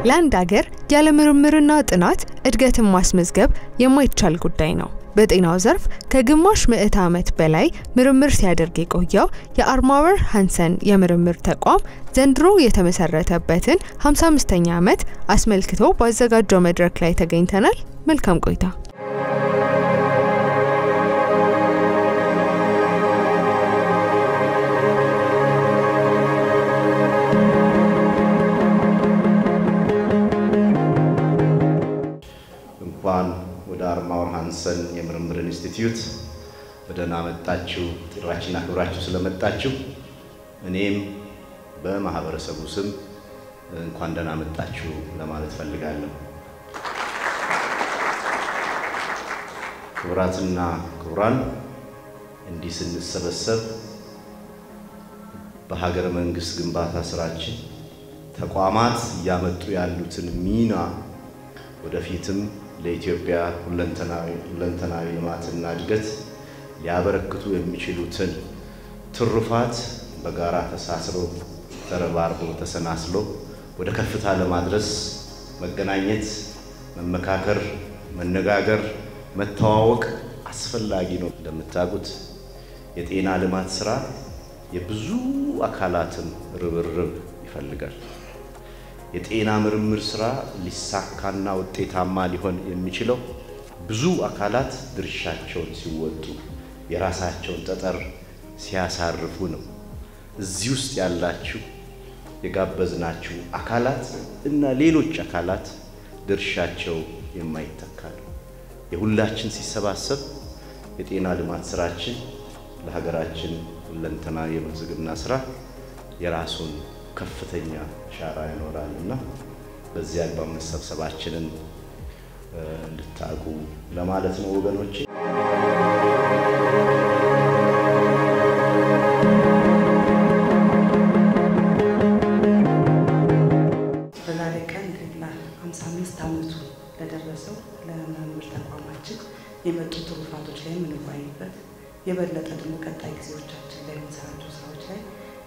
ለአንድ ሀገር ያለ ምርምርና ጥናት እድገትን ማስመዝገብ የማይቻል ጉዳይ ነው። በጤናው ዘርፍ ከግማሽ ምዕተ ዓመት በላይ ምርምር ሲያደርግ የቆየው የአርማወር ሃንሰን የምርምር ተቋም ዘንድሮ የተመሰረተበትን 55ኛ ዓመት አስመልክቶ ባዘጋጀው መድረክ ላይ ተገኝተናል። መልካም ቆይታ። አርማወር ሃንሰን የምርምር ኢንስቲትዩት በደህና መጣችሁ። ጥራችሁና ክብራችሁ ስለመጣችሁ እኔም በማህበረሰቡ ስም እንኳን ደህና መጣችሁ ለማለት ፈልጋለሁ። ክብራትና ክብራን እንዲህ ስንሰበሰብ በሀገረ መንግስት ግንባታ ስራችን ተቋማት ያመጡ ያሉትን ሚና ወደፊትም ለኢትዮጵያ ሁለንተናዊ ልማትና እድገት ሊያበረክቱ የሚችሉትን ትሩፋት በጋራ ተሳስሮ ተረባርቦ ተሰናስሎ ወደ ከፍታ ለማድረስ መገናኘት፣ መመካከር፣ መነጋገር፣ መተዋወቅ አስፈላጊ ነው። እንደምታውቁት የጤና ልማት ስራ የብዙ አካላትን ርብርብ ይፈልጋል። የጤና ምርምር ስራ ሊሳካና ውጤታማ ሊሆን የሚችለው ብዙ አካላት ድርሻቸውን ሲወጡ የራሳቸውን ጠጠር ሲያሳርፉ ነው። እዚህ ውስጥ ያላችሁ የጋበዝናችሁ አካላት እና ሌሎች አካላት ድርሻቸው የማይተካ ነው። የሁላችን ሲሰባሰብ የጤና ልማት ስራችን ለሀገራችን ሁለንተናዊ የብልጽግና ስራ የራሱን ከፍተኛ ሻራ ይኖራልና በዚያ አግባብ መሰብሰባችንን እንድታቁ ለማለት ነው ወገኖቼ። በዛሬ ቀን ለ55 ዓመቱ ለደረሰው ለምርምር ተቋማችን የመጡ ትሩፋቶች ላይ የምንወያይበት የበለጠ ደግሞ ቀጣይ ጊዜዎቻችን ላይ የምንሰራቸው ስራዎች ላይ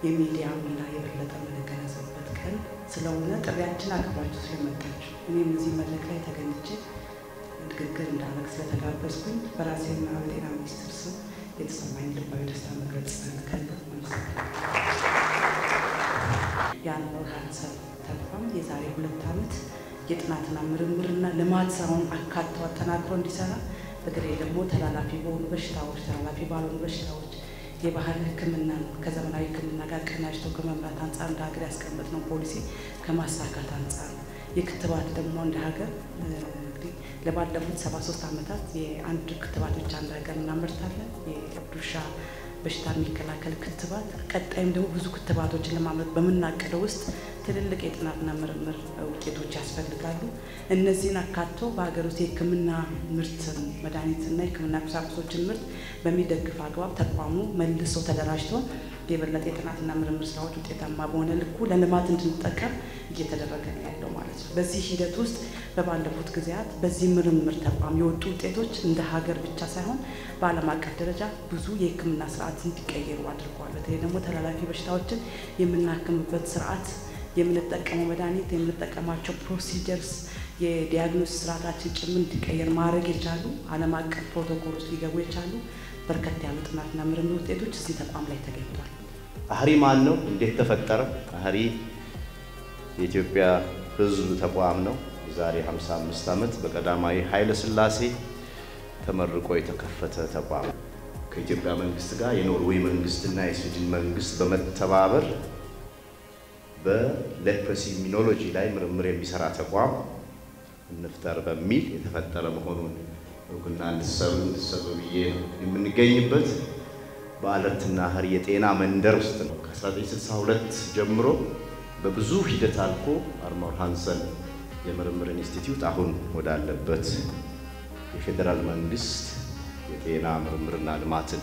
የሚዲያ ሚና የበለጠ የምንገነዘብበት ቀን ስለሆነ ጥሪያችን አክብራችሁ ስለመጣችሁ እኔም እዚህ መድረክ ላይ ተገኝቼ ንግግር እንዳደርግ ስለተጋበዝኩኝ በራሴና በጤና ሚኒስቴር ስም የተሰማኝ ልባዊ ደስታ መግለጽ እፈልጋለሁ። የአርማወር ሃንሰን ተቋም የዛሬ 2 ዓመት የጥናትና ምርምርና ልማት ስራውን አካቶ አጠናክሮ እንዲሰራ በተለይ ደግሞ ተላላፊ በሆኑ በሽታዎች ተላላፊ ባልሆኑ በሽታዎች የባህል ሕክምና ከዘመናዊ ሕክምና ጋር ቀናጅቶ ከመምራት አንፃር እንደ ሀገር ያስቀመጥነው ፖሊሲ ከማሳካት አንፃር የክትባት ደግሞ እንደ ሀገር እንግዲህ ለባለፉት 73 ዓመታት የአንድ ክትባት ብቻ እንደ ሀገር እናመርታለን። የእብድ ውሻ በሽታ የሚከላከል ክትባት ቀጣይም ደግሞ ብዙ ክትባቶችን ለማምረት በመናቀደው ውስጥ ትልልቅ የጥናትና ምርምር ውጤቶች ያስፈልጋሉ። እነዚህን አካቶ በሀገር ውስጥ የሕክምና ምርት መድኃኒትና የሕክምና ቁሳቁሶችን ምርት በሚደግፍ አግባብ ተቋሙ መልሶ ተደራጅቶ የበለጠ የጥናትና ምርምር ስራዎች ውጤታማ በሆነ ልኩ ለልማት እንድንጠቀም እየተደረገ ነው ያለው ማለት ነው። በዚህ ሂደት ውስጥ በባለፉት ጊዜያት በዚህ ምርምር ተቋም የወጡ ውጤቶች እንደ ሀገር ብቻ ሳይሆን በዓለም አቀፍ ደረጃ ብዙ የሕክምና ስርዓት እንዲቀየሩ አድርጓል። በተለይ ደግሞ ተላላፊ በሽታዎችን የምናክምበት ስርዓት የምንጠቀመው መድኃኒት የምንጠቀማቸው ፕሮሲጀርስ የዲያግኖሲስ ስርዓታችን ጭምር እንዲቀየር ማድረግ የቻሉ ዓለም አቀፍ ፕሮቶኮሎች ሊገቡ የቻሉ በርከት ያሉ ጥናትና ምርምር ውጤቶች እዚህ ተቋም ላይ ተገኝቷል። አህሪ ማን ነው? እንዴት ተፈጠረ? አህሪ የኢትዮጵያ ሕዝብ ተቋም ነው። ዛሬ 55 ዓመት በቀዳማዊ ኃይለ ሥላሴ ተመርቆ የተከፈተ ተቋም ከኢትዮጵያ መንግስት ጋር የኖርዌይ መንግስትና የስዊድን መንግስት በመተባበር በሌፕሮሲ ኢሚኖሎጂ ላይ ምርምር የሚሰራ ተቋም እንፍጠር በሚል የተፈጠረ መሆኑን ወግና እንድትሰሩ ብዬ የምንገኝበት በአለርትና አህሪ የጤና መንደር ውስጥ ነው። ከ1962 ጀምሮ በብዙ ሂደት አልፎ አርማወር ሃንሰን የምርምር ኢንስቲትዩት አሁን ወዳለበት የፌደራል መንግስት የጤና ምርምርና ልማትን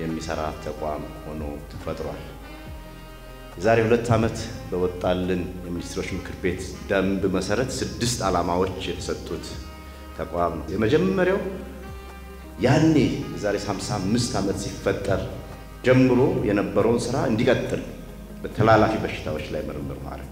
የሚሰራ ተቋም ሆኖ ተፈጥሯል። ዛሬ 2 ዓመት በወጣልን የሚኒስትሮች ምክር ቤት ደንብ መሰረት 6 ዓላማዎች የተሰጡት ተቋም ነው። የመጀመሪያው ያኔ ዛሬ 55 ዓመት ሲፈጠር ጀምሮ የነበረውን ስራ እንዲቀጥል በተላላፊ በሽታዎች ላይ ምርምር ማድረግ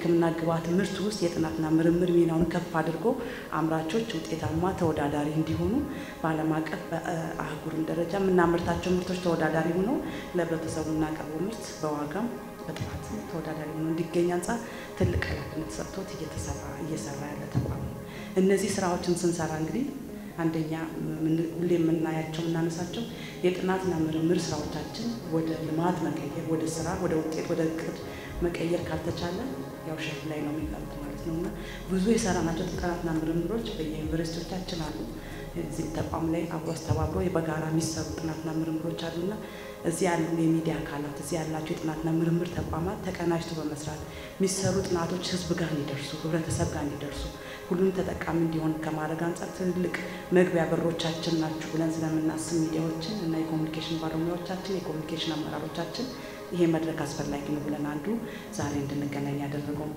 የሕክምና ግብዓት ምርት ውስጥ የጥናትና ምርምር ሚናውን ከፍ አድርጎ አምራቾች ውጤታማ ተወዳዳሪ እንዲሆኑ በዓለም አቀፍ በአህጉርም ደረጃ የምናመርታቸው ምርቶች ተወዳዳሪ ሆነው ለህብረተሰቡ እናቀርበው ምርት በዋጋም በጥራት ተወዳዳሪ ሆኖ እንዲገኝ አንጻር ትልቅ ኃላፊነት ሰጥቶት እየሰራ ያለ ተቋም ነው። እነዚህ ስራዎችን ስንሰራ እንግዲህ አንደኛ ሁሌ የምናያቸው እናነሳቸው የጥናትና ምርምር ስራዎቻችን ወደ ልማት መቀየር፣ ወደ ስራ፣ ወደ ውጤት፣ ወደ እቅድ መቀየር ካልተቻለ ያው ሸፍ ላይ ነው የሚቀሩት ማለት ነውና ብዙ የሰራናቸው ጥናትና ምርምሮች በየዩኒቨርሲቲዎቻችን አሉ። እዚህ ተቋም ላይ አብሮ አስተባብሮ በጋራ የሚሰሩ ጥናትና ምርምሮች አሉና እዚህ ያሉ የሚዲያ አካላት እዚህ ያላቸው የጥናትና ምርምር ተቋማት ተቀናጅቶ በመስራት የሚሰሩ ጥናቶች ህዝብ ጋር እንዲደርሱ፣ ህብረተሰብ ጋር እንዲደርሱ፣ ሁሉም ተጠቃሚ እንዲሆን ከማድረግ አንጻር ትልቅ መግቢያ በሮቻችን ናቸው ብለን ስለምናስብ ሚዲያዎችን እና የኮሙኒኬሽን ባለሙያዎቻችን የኮሙኒኬሽን አመራሮቻችን ይሄ መድረክ አስፈላጊ ነው ብለን አንዱ ዛሬ እንድንገናኝ ያደረገው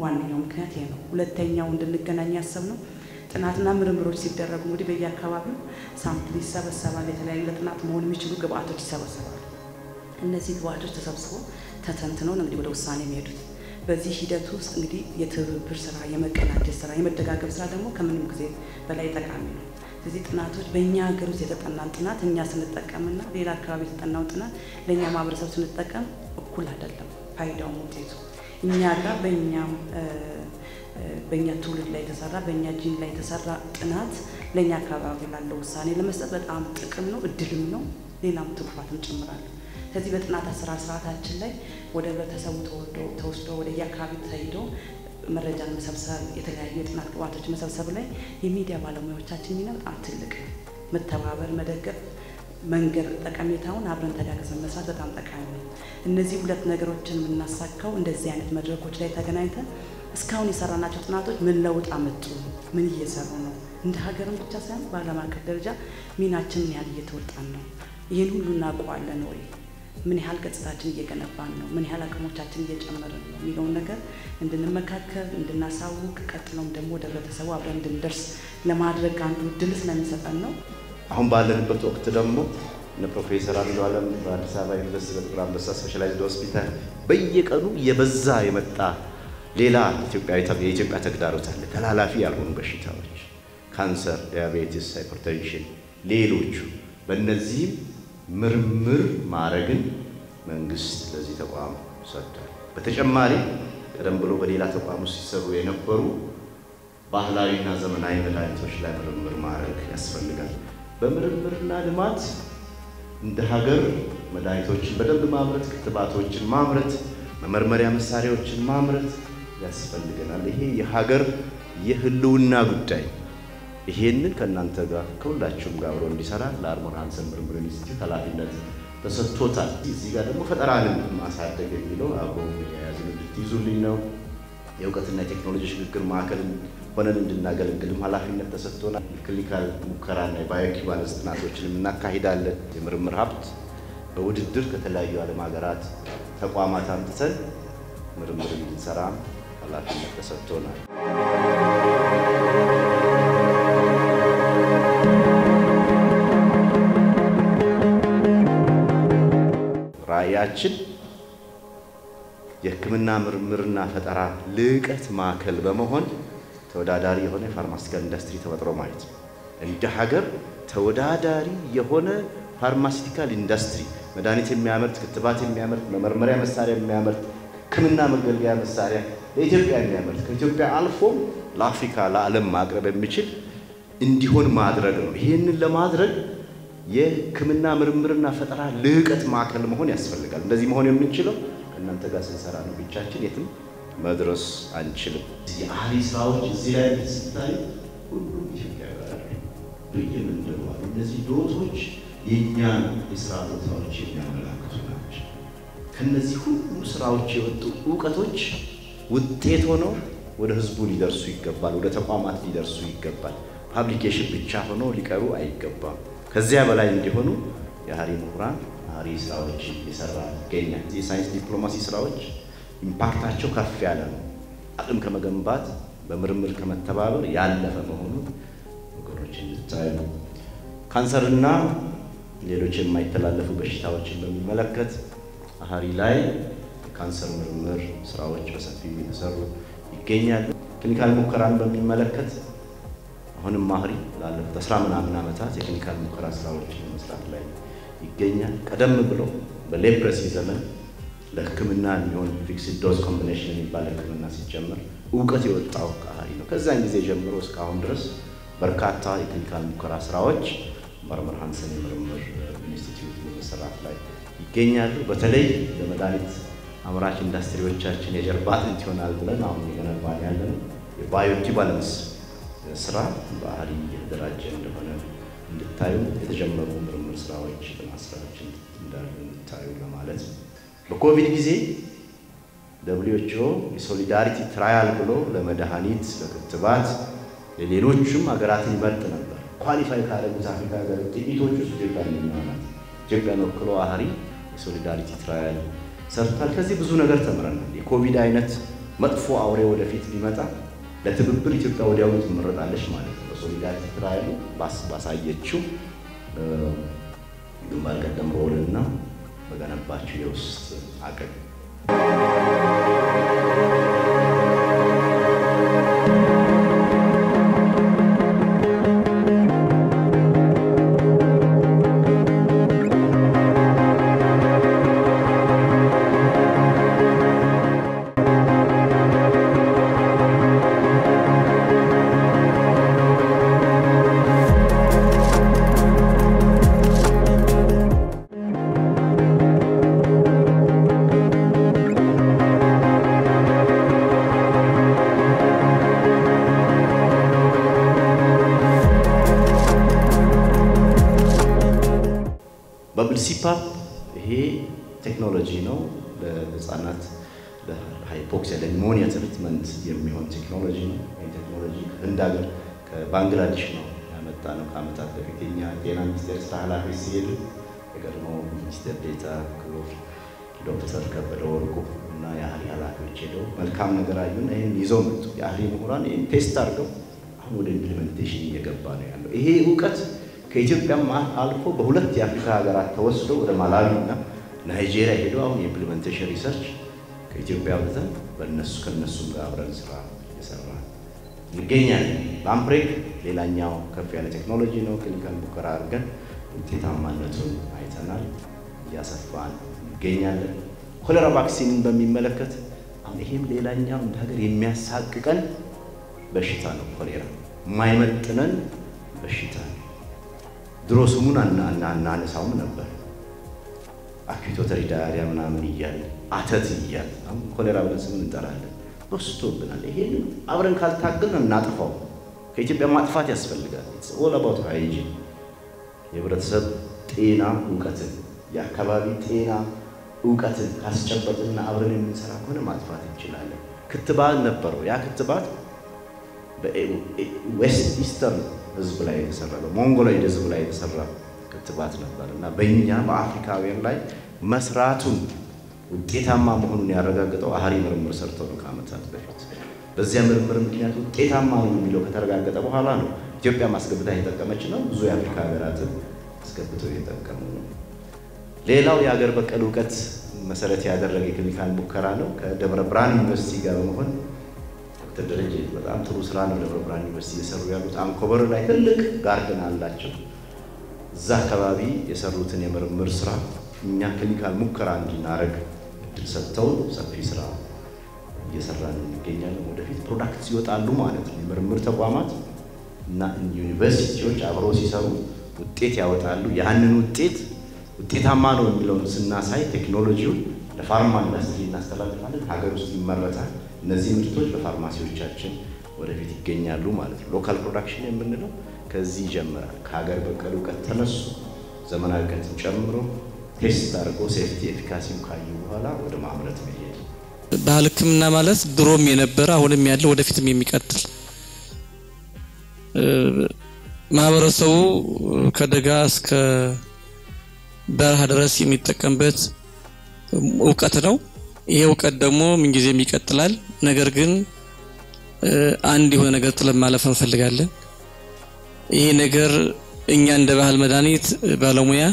ዋነኛው ምክንያት ይሄ ነው። ሁለተኛው እንድንገናኝ ያሰብነው ጥናትና ምርምሮች ሲደረጉ እንግዲህ በየአካባቢው ሳምፕል ይሰበሰባል። የተለያዩ ለጥናት መሆን የሚችሉ ግብአቶች ይሰበሰባሉ። እነዚህ ግብአቶች ተሰብስበው ተተንትነው እንግዲህ ወደ ውሳኔ የሚሄዱት። በዚህ ሂደት ውስጥ እንግዲህ የትብብር ስራ፣ የመቀናጀት ስራ፣ የመደጋገብ ስራ ደግሞ ከምንም ጊዜ በላይ ጠቃሚ ነው። ስለዚህ ጥናቶች በእኛ ሀገር ውስጥ የተጠናን ጥናት እኛ ስንጠቀምና ሌላ አካባቢ የተጠናው ጥናት ለእኛ ማህበረሰብ ስንጠቀም እኩል አይደለም ፋይዳውም ውጤቱ። እኛ ጋር በእኛ ትውልድ ላይ የተሰራ በእኛ ጂን ላይ የተሰራ ጥናት ለእኛ አካባቢ ላለው ውሳኔ ለመስጠት በጣም ጥቅም ነው፣ እድልም ነው፣ ሌላም ትሩፋትም ጭምራል። ስለዚህ በጥናት አሰራር ስርዓታችን ላይ ወደ ህብረተሰቡ ተወስዶ ወደ የአካባቢ ተሄዶ መረጃን መሰብሰብ፣ የተለያዩ የጥናት ግብዓቶች መሰብሰብ ላይ የሚዲያ ባለሙያዎቻችን ሚና በጣም ትልቅ ነው። መተባበር፣ መደገፍ፣ መንገር ጠቀሜታውን አብረን ተጋግዘን መስራት በጣም ጠቃሚ ነው። እነዚህ ሁለት ነገሮችን የምናሳካው እንደዚህ አይነት መድረኮች ላይ ተገናኝተን እስካሁን የሰራናቸው ጥናቶች ምን ለውጥ አመጡ፣ ምን እየሰሩ ነው፣ እንደ ሀገርም ብቻ ሳይሆን በዓለም አቀፍ ደረጃ ሚናችንን ያህል እየተወጣን ነው፣ ይህን ሁሉ እናውቀዋለን ወይ፣ ምን ያህል ገጽታችን እየገነባን ነው፣ ምን ያህል አቅሞቻችን እየጨመርን ነው የሚለውን ነገር እንድንመካከል፣ እንድናሳውቅ፣ ቀጥሎም ደግሞ ወደ ህብረተሰቡ አብረን እንድንደርስ ለማድረግ አንዱ እድል ስለሚሰጠን ነው። አሁን ባለንበት ወቅት ደግሞ እነ ፕሮፌሰር አንዱዓለም በአዲስ አበባ ዩኒቨርሲቲ በጥቁር አንበሳ ስፔሻላይዝድ ሆስፒታል በየቀኑ የበዛ የመጣ ሌላ የኢትዮጵያ ተግዳሮት አለ። ተላላፊ ያልሆኑ በሽታዎች፣ ካንሰር፣ ዲያቤቲስ፣ ሃይፐርቴንሽን፣ ሌሎቹ በእነዚህም ምርምር ማድረግን መንግስት ለዚህ ተቋም ሰጥቷል። በተጨማሪ ቀደም ብሎ በሌላ ተቋም ውስጥ ሲሰሩ የነበሩ ባህላዊና ዘመናዊ መድኃኒቶች ላይ ምርምር ማድረግ ያስፈልጋል። በምርምርና ልማት እንደ ሀገር መድኃኒቶችን በደንብ ማምረት፣ ክትባቶችን ማምረት፣ መመርመሪያ መሳሪያዎችን ማምረት ያስፈልገናል። ይሄ የሀገር የህልውና ጉዳይ። ይሄንን ከእናንተ ጋር ከሁላችሁም ጋር አብሮ እንዲሰራ ለአርሞር ሃንሰን ምርምር ኢንስቲትዩት ኃላፊነት ተሰጥቶታል። እዚህ ጋር ደግሞ ፈጠራንም ማሳደግ የሚለው አብሮ የያዝን እንድትይዙልኝ ነው። የእውቀትና የቴክኖሎጂ ሽግግር ማዕከል ሆነን እንድናገለግልም ኃላፊነት ተሰጥቶናል። ክሊኒካል ሙከራና የባዮኢኩቫለንስ ጥናቶችንም እናካሂዳለን። የምርምር ሀብት በውድድር ከተለያዩ ዓለም ሀገራት ተቋማት አምጥተን ምርምር እንድንሰራ ኃላፊነት ተሰጥቶናል። ራዕያችን የሕክምና ምርምርና ፈጠራ ልዕቀት ማዕከል በመሆን ተወዳዳሪ የሆነ የፋርማሲካል ኢንዱስትሪ ተፈጥሮ ማለት ነው። እንደ ሀገር ተወዳዳሪ የሆነ ፋርማሲቲካል ኢንዱስትሪ መድኃኒት የሚያመርት፣ ክትባት የሚያመርት፣ መመርመሪያ መሳሪያ የሚያመርት፣ ሕክምና መገልገያ መሳሪያ ለኢትዮጵያ የሚያመርት ከኢትዮጵያ አልፎ ለአፍሪካ ለዓለም ማቅረብ የሚችል እንዲሆን ማድረግ ነው። ይህንን ለማድረግ የሕክምና ምርምርና ፈጠራ ልዕቀት ማዕከል መሆን ያስፈልጋል። እንደዚህ መሆን የምንችለው ከእናንተ ጋር ስንሰራ ነው። ብቻችን የትም መድረስ አንችልም። የአህሪ ስራዎች እዚህ ላይ ስታይ ሁሉም ኢትዮጵያውያን በየመንደሩ አሉ። እነዚህ ዶቶች የእኛን የስራ ቦታዎች የሚያመላክቱ ናቸው። ከነዚህ ሁሉ ስራዎች የወጡ እውቀቶች ውጤት ሆነው ወደ ህዝቡ ሊደርሱ ይገባል፣ ወደ ተቋማት ሊደርሱ ይገባል። ፓብሊኬሽን ብቻ ሆኖ ሊቀሩ አይገባም። ከዚያ በላይ እንዲሆኑ የአህሪ ምሁራን አህሪ ስራዎች እየሰራ ይገኛል። የሳይንስ ዲፕሎማሲ ስራዎች ኢምፓክታቸው ከፍ ያለ ነው። አቅም ከመገንባት በምርምር ከመተባበር ያለፈ መሆኑን ነገሮች እንድታዩ። ካንሰርና ሌሎች የማይተላለፉ በሽታዎችን በሚመለከት አህሪ ላይ የካንሰር ምርምር ስራዎች በሰፊው እየተሰሩ ይገኛሉ። ክሊኒካል ሙከራን በሚመለከት አሁንም ማህሪ ላለፉት 10 ምናምን ዓመታት የክሊኒካል ሙከራ ስራዎችን መስራት ላይ ይገኛል። ቀደም ብሎ በሌፕረሲ ዘመን ለህክምና የሚሆን ፊክስድ ዶዝ ኮምቢኔሽን የሚባል ህክምና ሲጀመር ዕውቀት የወጣው ከሃሪ ነው። ከዛን ጊዜ ጀምሮ እስካሁን ድረስ በርካታ የክሊኒካል ሙከራ ስራዎች መርምር ሃንሰን የምርምር ኢንስቲትዩት በመሰራት ላይ ይገኛሉ። በተለይ ለመድኃኒት አምራች ኢንዱስትሪዎቻችን የጀርባ አጥንት ይሆናል ብለን አሁን እየገነባን ያለነው የባዮ ኢኩቫለንስ ስራ በሃሪ እየተደራጀ እንደሆነ እንድታዩ የተጀመሩ ምርምር ስራዎች ለማስራዎች እንዳሉ እንድታዩ ለማለት ነው። በኮቪድ ጊዜ WHO የሶሊዳሪቲ ትራያል ብሎ ለመድኃኒት ለክትባት ለሌሎችም ሀገራትን ይመርጥ ነበር። ኳሊፋይ ካደረጉት አፍሪካ ሀገራት ጥቂቶቹ ኢትዮጵያ የሚሆናት ኢትዮጵያን ወክሎ ሃሪ የሶሊዳሪቲ ትራያል ሰርቷል። ከዚህ ብዙ ነገር ተምረናል። የኮቪድ አይነት መጥፎ አውሬ ወደፊት ቢመጣ ለትብብር ኢትዮጵያ ወዲያው ትመረጣለች ማለት ነው። ሶሊዳሪቲ ትራያል ባሳየችው ግንባር ቀደም ሮልና በገነባቸው የውስጥ አቅም ሲፓፕ ይሄ ቴክኖሎጂ ነው። ለህፃናት ለሃይፖክሲያ ለኒሞኒያ ትሪትመንት የሚሆን ቴክኖሎጂ ነው። ይሄ ቴክኖሎጂ ከህንዳገር ከባንግላዴሽ ነው ያመጣነው። ከዓመታት በፊት የኛ ጤና ሚኒስቴር ስራ ኃላፊ ሲሄዱ የቀድሞ ሚኒስቴር ዴታ ክቡር ዶክተር ከበደ ወርቁ እና የሃሪ ኃላፊዎች ሄደው መልካም ነገር አዩና ይሄን ይዘው መጡ። የሃሪ ምሁራን ይሄን ቴስት አድርገው አሁን ወደ ኢምፕሊሜንቴሽን እየገባ ነው ያለው። ይሄ ዕውቀት ከኢትዮጵያም አልፎ በሁለት የአፍሪካ ሀገራት ተወስዶ ወደ ማላዊና ናይጄሪያ ሄዶ አሁን የኢምፕሊሜንቴሽን ሪሰርች ከኢትዮጵያ ወጥተን ከነሱም ጋር አብረን ስራ እየሰራን እንገኛለን። ላምፕሬክ ሌላኛው ከፍ ያለ ቴክኖሎጂ ነው። ክሊኒካል ሙከራ አድርገን ውጤታማነቱን አይተናል፣ እያሰፋን እንገኛለን። ኮሌራ ቫክሲንን በሚመለከት አሁን ይሄም ሌላኛው እንደ ሀገር የሚያሳቅቀን በሽታ ነው። ኮሌራ የማይመጥነን በሽታ ነው። ድሮ ስሙን አናነሳውም ነበር። አኪቶተሪ ዳያሪያ ምናምን እያለ አተት እያለ አሁን ኮሌራ ብለን ስም እንጠራለን። ወስቶብናል። ይሄን አብረን ካልታገልን እናጥፋው። ከኢትዮጵያ ማጥፋት ያስፈልጋል። it's all about hygiene። የህብረተሰብ ጤና ዕውቀትን የአካባቢ ጤና ዕውቀትን ካስጨበጥና አብረን የምንሰራ ከሆነ ማጥፋት እንችላለን። ክትባት ነበረው። ያ ክትባት በዌስት ኢስተርን ህዝብ ላይ የተሰራ በሞንጎሎይድ ህዝብ ላይ የተሰራ ክትባት ነበርና በእኛ በአፍሪካውያን ላይ መስራቱን ውጤታማ መሆኑን ያረጋግጠው ሃሪ ምርምር ሰርተው ነው ከዓመታት በፊት። በዚያ ምርምር ምክንያት ውጤታማ ነው የሚለው ከተረጋገጠ በኋላ ነው ኢትዮጵያ ማስገብታ የተጠቀመች ነው። ብዙ የአፍሪካ ሀገራትን አስገብተው የተጠቀሙ ነው። ሌላው የሀገር በቀል ዕውቀት መሰረት ያደረገ የኬሚካል ሙከራ ነው። ከደብረ ብርሃን ዩኒቨርሲቲ ጋር በመሆን ዶክተር ደረጀ በጣም ጥሩ ስራ ነው ደብረ ብርሃን ዩኒቨርሲቲ የሰሩ ያሉት። አንኮበር ላይ ትልቅ ጋርደን አላቸው። እዛ አካባቢ የሰሩትን የምርምር ስራ እኛ ኬሚካል ሙከራ እንድናረግ እድል ሰጥተው ሰፊ ስራ እየሰራን እንገኛለን። ወደፊት ፕሮዳክትስ ይወጣሉ ማለት ነው። የምርምር ተቋማት እና ዩኒቨርሲቲዎች አብረው ሲሰሩ ውጤት ያወጣሉ። ያንን ውጤታማ ነው የሚለውን ስናሳይ ቴክኖሎጂውን ለፋርማ ኢንዱስትሪ እናስተላልፋለን። ሀገር ውስጥ ይመረታል። እነዚህ ምርቶች በፋርማሲዎቻችን ወደፊት ይገኛሉ ማለት ነው። ሎካል ፕሮዳክሽን የምንለው ከዚህ ይጀምራል። ከሀገር በቀል ዕውቀት ተነሱ ዘመናዊ ዕውቀትን ጨምሮ ቴስት አድርጎ ሴፍቲ ኤፊካሲውን ካዩ በኋላ ወደ ማምረት መሄድ። ባህል ሕክምና ማለት ድሮም የነበረ አሁንም ያለው ወደፊትም የሚቀጥል ማህበረሰቡ ከደጋ እስከ በረሃ ድረስ የሚጠቀምበት ዕውቀት ነው። ይሄ ዕውቀት ደግሞ ምን ጊዜም ይቀጥላል። ነገር ግን አንድ የሆነ ነገር ጥለን ማለፍ እንፈልጋለን። ይሄ ነገር እኛ እንደ ባህል መድኃኒት ባለሙያ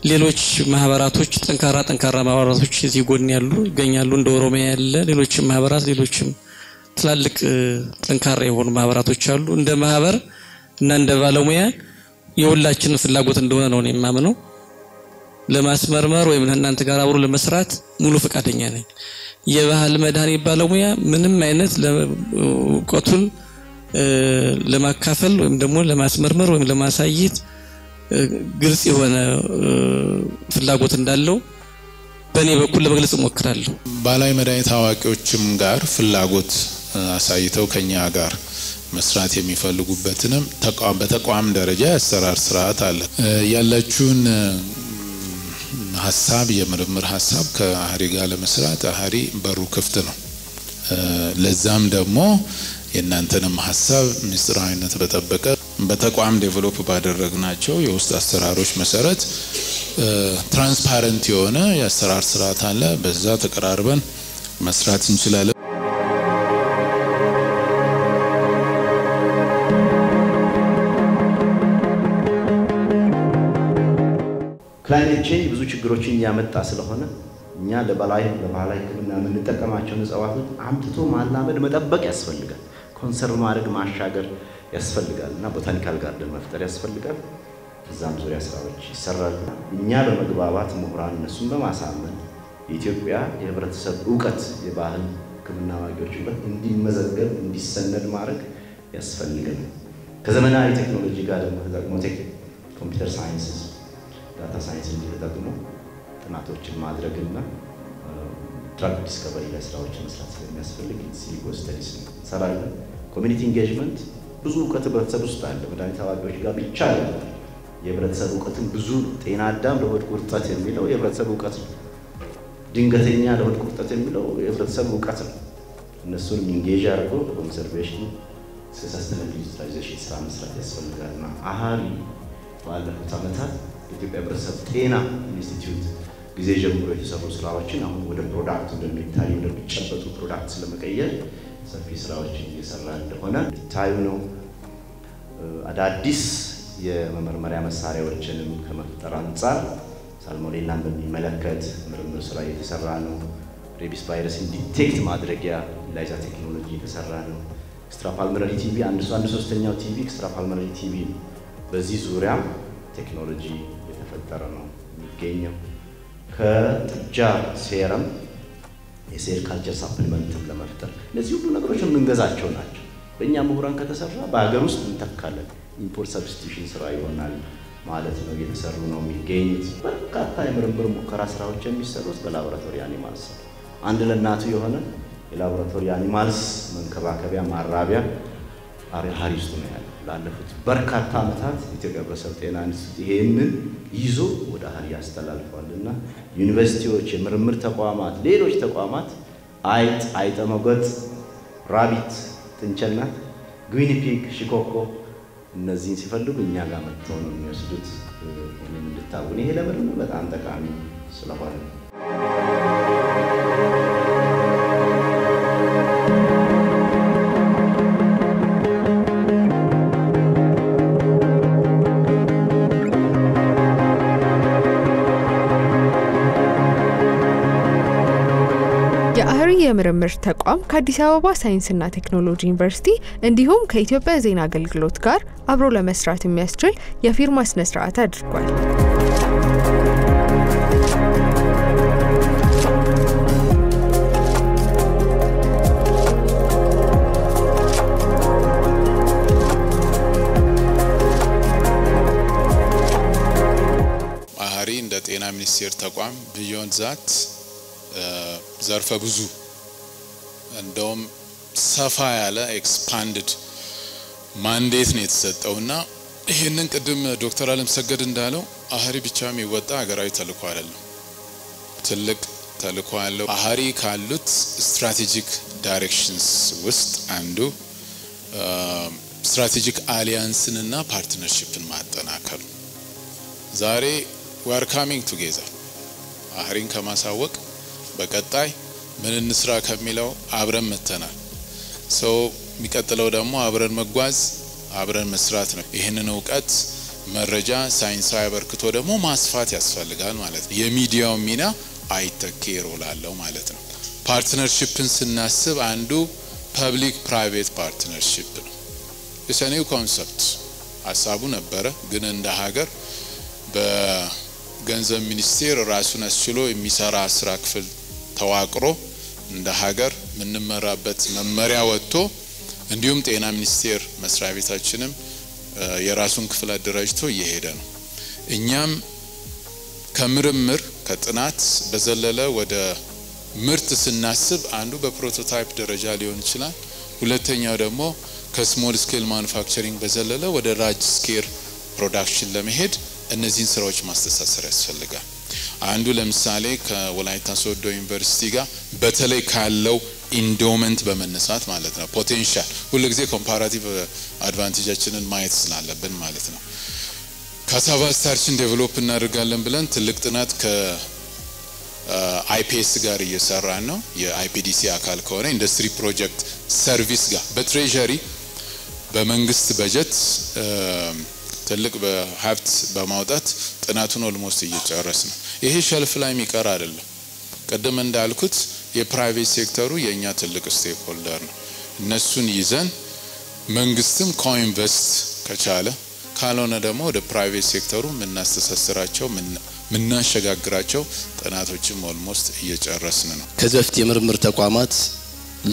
ሌሎች ማህበራቶች ጠንካራ ማህበራቶች እዚህ ጎን ያሉ ይገኛሉ እንደ ኦሮሚያ ያለ ሌሎችም ማህበራት ሌሎችም ትላልቅ ጠንካራ የሆኑ ማህበራቶች አሉ እንደ ማህበር እና እንደ ባለሙያ የሁላችን ፍላጎት እንደሆነ ነው የማምነው ለማስመርመር ወይም እናንተ ጋር አብሮ ለመስራት ሙሉ ፈቃደኛ ነኝ የባህል መድኃኒት ባለሙያ ምንም አይነት ለውቀቱን ለማካፈል ወይም ደግሞ ለማስመርመር ወይም ለማሳየት ግልጽ የሆነ ፍላጎት እንዳለው በእኔ በኩል ለመግለጽ ሞክራለሁ ባላይ መድኃኒት አዋቂዎችም ጋር ፍላጎት አሳይተው ከኛ ጋር መስራት የሚፈልጉበትንም በተቋም ደረጃ ያሰራር ስርዓት አለ ያላችሁን ሐሳብ የምርምር ሐሳብ ከአህሪ ጋር ለመስራት አህሪ በሩ ክፍት ነው ለዛም ደግሞ የእናንተንም ሐሳብ ምስጢራዊነት በተጠበቀ በተቋም ዴቨሎፕ ባደረግናቸው የውስጥ አሰራሮች መሰረት ትራንስፓረንት የሆነ የአሰራር ስርዓት አለ በዛ ተቀራርበን መስራት እንችላለን ክላይሜት ቼንጅ ብዙ ችግሮችን ያመጣ ስለሆነ እኛ ለባህላዊ ሕክምና የምንጠቀማቸው እጽዋቶች አምጥቶ ማላመድ መጠበቅ ያስፈልጋል ኮንሰርቭ ማድረግ ማሻገር ያስፈልጋልና ቦታኒካል ጋርደን መፍጠር ያስፈልጋል እዛም ዙሪያ ስራዎች ይሰራሉ እኛ በመግባባት ምሁራን እነሱን በማሳመን የኢትዮጵያ የህብረተሰብ ዕውቀት የባህል ሕክምና አዋቂዎችበት እንዲመዘገብ እንዲሰነድ ማድረግ ያስፈልጋል ከዘመናዊ ቴክኖሎጂ ጋር ደግሞ ተጠቅሞ ኮምፒውተር ሳይንስ ዳታ ሳይንስ እንዲተጠቅሙ ጥናቶችን ማድረግና ድራግ ዲስከቨሪ ላይ ስራዎችን መስራት ስለሚያስፈልግ ሲሊኮ ስተዲስ ሰራለን ኮሚኒቲ ኢንጌጅመንት ብዙ ዕውቀት በህብረተሰብ ውስጥ አለ መድኃኒት አዋቂዎች ጋር ብቻ አይደለም የህብረተሰብ ዕውቀትን ብዙ ጤና አዳም ለሆድ ቁርጠት የሚለው የህብረተሰብ ዕውቀት ነው ድንገተኛ ለሆድ ቁርጠት የሚለው የህብረተሰብ ዕውቀት ነው እነሱንም ኢንጌጅ አድርጎ ኮንሰርቬሽን ሰስተይነብል ዩቲላይዜሽን ስራ መስራት ያስፈልጋልና አህሪ ባለፉት ዓመታት የኢትዮጵያ ህብረተሰብ ጤና ኢንስቲትዩት ጊዜ ጀምሮ የተሰሩ ስራዎችን አሁን ወደ ፕሮዳክት እንደሚታዩ እንደሚጨበጡ ፕሮዳክት ስለመቀየር ሰፊ ስራዎችን እየሰራ እንደሆነ ታዩ ነው አዳዲስ የመመርመሪያ መሳሪያዎችንም ከመፍጠር አንፃር ሳልሞኔላን በሚመለከት ምርምር ስራ እየተሰራ ነው ሬቢስ ቫይረስን ዲቴክት ማድረጊያ ኢላይዛ ቴክኖሎጂ እየተሰራ ነው ኤክስትራፓልሞናሪ ቲቪ አንድ ሶስተኛው ቲቪ ኤክስትራፓልሞናሪ ቲቪ በዚህ ዙሪያ ቴክኖሎጂ የተፈጠረ ነው የሚገኘው ከጥጃ ሴረም የሴል ካልቸር ሳፕሊመንትም ለመፍጠር እነዚህ ሁሉ ነገሮች የምንገዛቸው ናቸው በእኛ ምሁራን ከተሰራ በአገር ውስጥ እንተካለን ኢምፖርት ሰብስቲቱሽን ስራ ይሆናል ማለት ነው እየተሰሩ ነው የሚገኙት በርካታ የምርምር ሙከራ ስራዎች የሚሰሩት በላቦራቶሪ አኒማልስ አንድ ለእናቱ የሆነ የላቦራቶሪ አኒማልስ መንከባከቢያ ማራቢያ አህሪ ውስጥ ነው ያለው ላለፉት በርካታ ዓመታት ኢትዮጵያ ህብረተሰብ ጤና ኢንስቲትዩት ይሄንን ይዞ ወደ አህሪ ያስተላልፋልና ዩኒቨርሲቲዎች የምርምር ተቋማት ሌሎች ተቋማት አይጥ ሞገጥ ራቢት ጥንቸልናት ግዊኒፒግ ሽኮኮ እነዚህን ሲፈልጉ እኛ ጋር መጥተው ነው የሚወስዱት እንድታውቁ ይሄ ለምርምር በጣም ጠቃሚ ስለሆነ የአህሪ የምርምር ተቋም ከአዲስ አበባ ሳይንስና ቴክኖሎጂ ዩኒቨርሲቲ እንዲሁም ከኢትዮጵያ ዜና አገልግሎት ጋር አብሮ ለመስራት የሚያስችል የፊርማ ስነ ስርዓት አድርጓል። አህሪ እንደ ጤና ሚኒስቴር ተቋም ቢዮንድ ዛት ዘርፈ ብዙ እንደውም ሰፋ ያለ ኤክስፓንድድ ማንዴት ነው የተሰጠውና ይሄንን ቅድም ዶክተር አለም ሰገድ እንዳለው አህሪ ብቻ የሚወጣ ሀገራዊ ተልዕኮ አይደለም ትልቅ ተልዕኮ ያለው አህሪ ካሉት ስትራቴጂክ ዳይሬክሽንስ ውስጥ አንዱ ስትራቴጂክ አሊያንስንና ፓርትነርሺፕን ማጠናከር ዛሬ we are coming together አህሪን ከማሳወቅ በቀጣይ ምን እንስራ ከሚለው አብረን መተናል የሚቀጥለው ደግሞ አብረን መጓዝ አብረን መስራት ነው ይሄንን ዕውቀት መረጃ ሳይንሳዊ አበርክቶ ደግሞ ማስፋት ያስፈልጋል ማለት ነው። የሚዲያው ሚና አይተኬ ሮል አለው ማለት ነው። ፓርትነርሺፕን ስናስብ አንዱ ፐብሊክ ፕራይቬት ፓርትነርሺፕ ነው። የሰኔው ኮንሰፕት ሐሳቡ ነበረ ግን እንደ ሀገር በገንዘብ ሚኒስቴር ራሱን አስችሎ የሚሰራ ስራ ክፍል ተዋቅሮ እንደ ሀገር ምንመራበት መመሪያ ወጥቶ እንዲሁም ጤና ሚኒስቴር መስሪያ ቤታችንም የራሱን ክፍል አደራጅቶ እየሄደ ነው። እኛም ከምርምር ከጥናት በዘለለ ወደ ምርት ስናስብ አንዱ በፕሮቶታይፕ ደረጃ ሊሆን ይችላል። ሁለተኛው ደግሞ ከስሞል ስኬል ማኑፋክቸሪንግ በዘለለ ወደ ላርጅ ስኬል ፕሮዳክሽን ለመሄድ እነዚህን ስራዎች ማስተሳሰር ያስፈልጋል። አንዱ ለምሳሌ ከወላይታ ሶዶ ዩኒቨርሲቲ ጋር በተለይ ካለው ኢንዶመንት በመነሳት ማለት ነው ፖቴንሻል ሁሉ ጊዜ ኮምፓራቲቭ አድቫንቴጃችንን ማየት ስላለብን ማለት ነው። ካሳቫ ስታርችን ዴቨሎፕ እናደርጋለን ብለን ትልቅ ጥናት ከአይፒኤስ ጋር እየሰራን ነው። የአይፒዲሲ አካል ከሆነ ኢንዱስትሪ ፕሮጀክት ሰርቪስ ጋር በትሬዠሪ በመንግስት በጀት ትልቅ በሀብት በማውጣት ጥናቱን ኦልሞስት እየጨረስ ነው። ይሄ ሸልፍ ላይ የሚቀር አይደለም። ቀደም እንዳልኩት የፕራይቬት ሴክተሩ የኛ ትልቅ ስቴክ ሆልደር ነው። እነሱን ይዘን መንግስትም ኮኢንቨስት ከቻለ ካልሆነ ደግሞ ወደ ፕራይቬት ሴክተሩ ምናስተሳስራቸው ምናሸጋግራቸው ጥናቶችም ኦልሞስት እየጨረስን ነው። ከዚህ በፊት የምርምር ተቋማት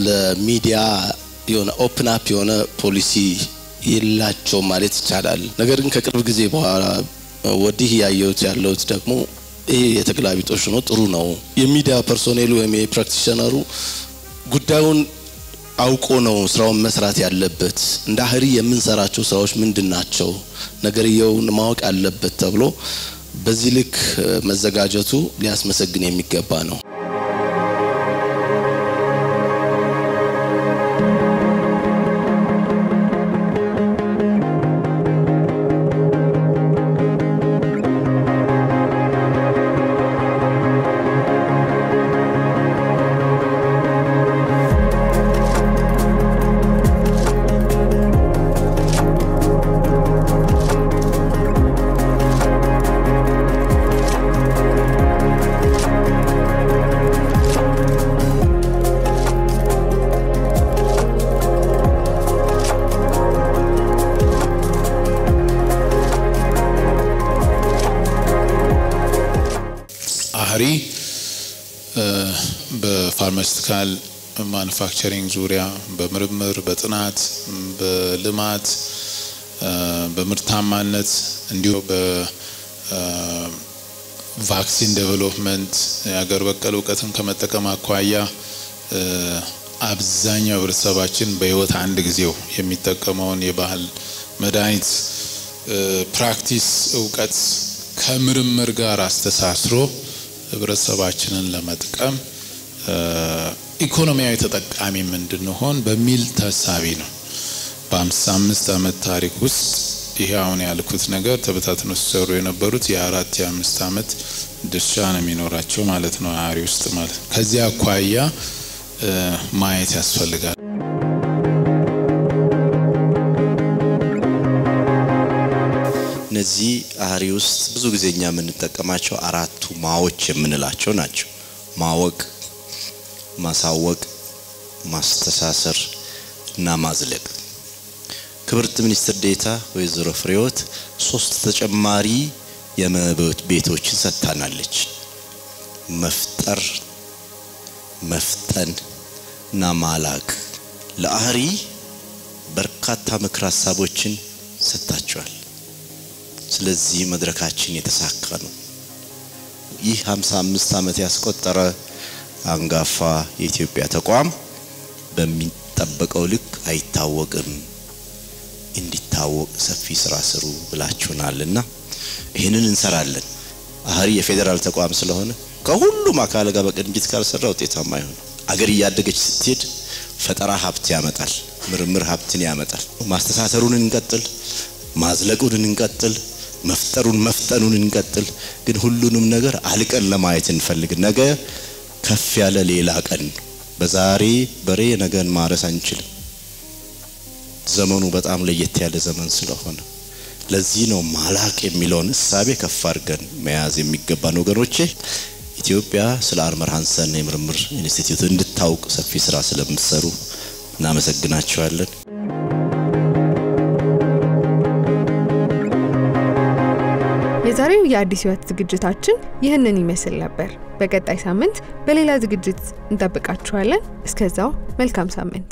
ለሚዲያ የሆነ ኦፕን አፕ የሆነ ፖሊሲ ይላቸው ማለት ይቻላል። ነገር ግን ከቅርብ ጊዜ በኋላ ወዲህ ያለውት ደግሞ ይሄ የተግላቢጦሽ ነው። ጥሩ ነው የሚዲያ ፐርሶኔሉ ወይም የፕራክቲሽነሩ ጉዳዩን አውቆ ነው ስራውን መስራት ያለበት። እንደ ሀሪ የምንሰራቸው ስራዎች ምንድናቸው ነገርየውን ማወቅ አለበት ተብሎ በዚህ ልክ መዘጋጀቱ ሊያስመሰግን የሚገባ ነው። ሀሪ በፋርማሲቲካል ማኑፋክቸሪንግ ዙሪያ በምርምር በጥናት በልማት በምርታማነት እንዲሁም በቫክሲን ዴቨሎፕመንት የሀገር በቀል እውቀትን ከመጠቀም አኳያ አብዛኛው ህብረተሰባችን በህይወት አንድ ጊዜው የሚጠቀመውን የባህል መድኃኒት ፕራክቲስ እውቀት ከምርምር ጋር አስተሳስሮ ህብረተሰባችንን ለመጥቀም ኢኮኖሚያዊ ተጠቃሚ እንድንሆን በሚል ተሳቢ ነው። በ55 አመት ታሪክ ውስጥ ይሄ አሁን ያልኩት ነገር ተበታትነው ሲሰሩ የነበሩት የ4 የ5 አመት ድርሻ ነው የሚኖራቸው ማለት ነው ሀሪ ውስጥ ማለት ነው። ከዚያ አኳያ ማየት ያስፈልጋል። እነዚህ ሀሪ ውስጥ ብዙ ጊዜኛ የምንጠቀማቸው አራቱ ማዎች የምንላቸው ናቸው። ማወቅ፣ ማሳወቅ፣ ማስተሳሰር እና ማዝለቅ። ክብርት ሚኒስትር ዴታ ወይዘሮ ፍሬህይወት 3 ተጨማሪ የመብት ቤቶችን ሰጥታናለች። መፍጠር፣ መፍጠን እና ማላቅ። ለሀሪ በርካታ ምክር ሀሳቦችን ሰጥታቸዋል። ስለዚህ መድረካችን የተሳካ ነው። ይህ 55 አመት ያስቆጠረ አንጋፋ የኢትዮጵያ ተቋም በሚጠበቀው ልክ አይታወቅም፣ እንዲታወቅ ሰፊ ስራ ስሩ ብላችሁናልና ይሄንን እንሰራለን። ሀሪ የፌደራል ተቋም ስለሆነ ከሁሉም አካል ጋር በቅንጅት ካልሰራ ውጤታማ አይሆንም። አገር እያደገች ስትሄድ ፈጠራ ሀብት ያመጣል፣ ምርምር ሀብትን ያመጣል። ማስተሳሰሩን እንቀጥል፣ ማዝለቁን እንቀጥል፣ መፍጠኑን እንቀጥል። ግን ሁሉንም ነገር አልቀን ለማየት እንፈልግ። ነገ ከፍ ያለ ሌላ ቀን። በዛሬ በሬ ነገን ማረስ አንችልም። ዘመኑ በጣም ለየት ያለ ዘመን ስለሆነ ለዚህ ነው ማላቅ የሚለውን እሳቤ ከፍ አድርገን መያዝ የሚገባን ወገኖቼ። ኢትዮጵያ ስለ አርመር ሃንሰን የምርምር ኢንስቲትዩት እንድታውቅ ሰፊ ስራ ስለምትሰሩ እናመሰግናችኋለን። የዛሬው የአዲስ ህይወት ዝግጅታችን ይህንን ይመስል ነበር። በቀጣይ ሳምንት በሌላ ዝግጅት እንጠብቃችኋለን። እስከዛው መልካም ሳምንት።